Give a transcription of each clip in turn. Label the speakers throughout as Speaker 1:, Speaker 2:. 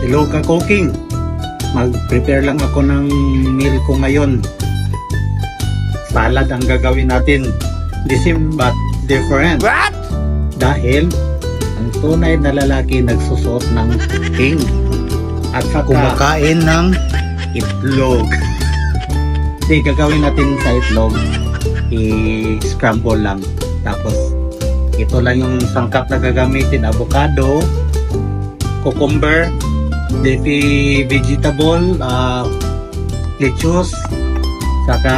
Speaker 1: Hello ka-cooking. Mag-prepare lang ako ng meal ko ngayon. Salad ang gagawin natin. The same but different.
Speaker 2: What?
Speaker 1: Dahil ang tunay na lalaki nagsusot ng king at saka kumakain ng itlog. Hindi, gagawin natin sa itlog, i-scramble lang. Tapos ito lang yung sangkap na gagamitin: avocado, cucumber, leafy vegetable, lettuce, saka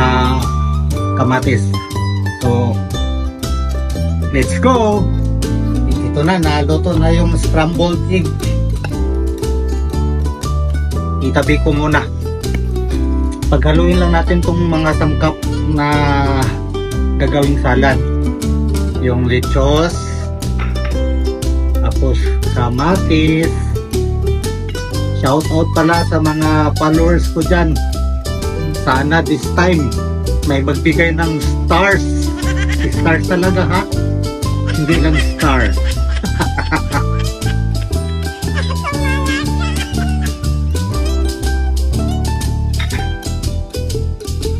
Speaker 1: kamatis. So let's go. Ito na, naluto na yung scrambled egg. Itabi ko muna. Paghaluin lang natin tong mga sangkap na gagawing salad. Yung lettuce, tapos kamatis. Shout out pala sa mga followers ko dyan. Sana this time may magbigay ng stars. Stars talaga, ha? Hindi lang star.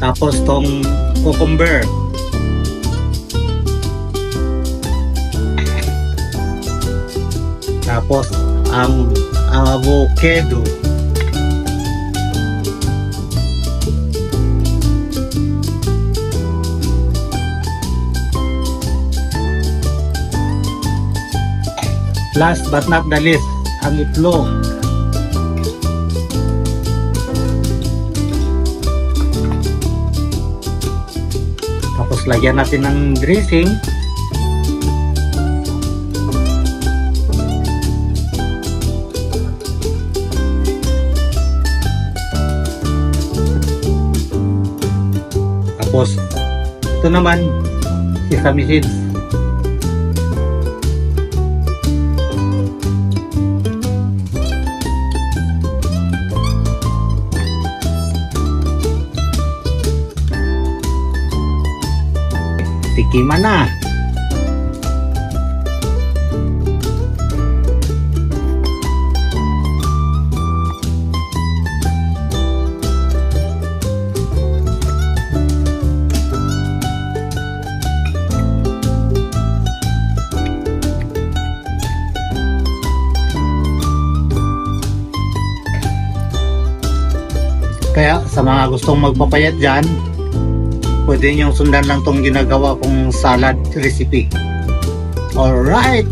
Speaker 1: Tapos tong cucumber. Tapos ang avocado. Last but not the least, ang itlog. Tapos lagyan natin ng dressing. Tapos ito naman, sesame seeds. Tikiman na. Kaya sa mga gustong magpapayat dyan, pwede nyo sundan lang tong ginagawa kong salad recipe. Alright!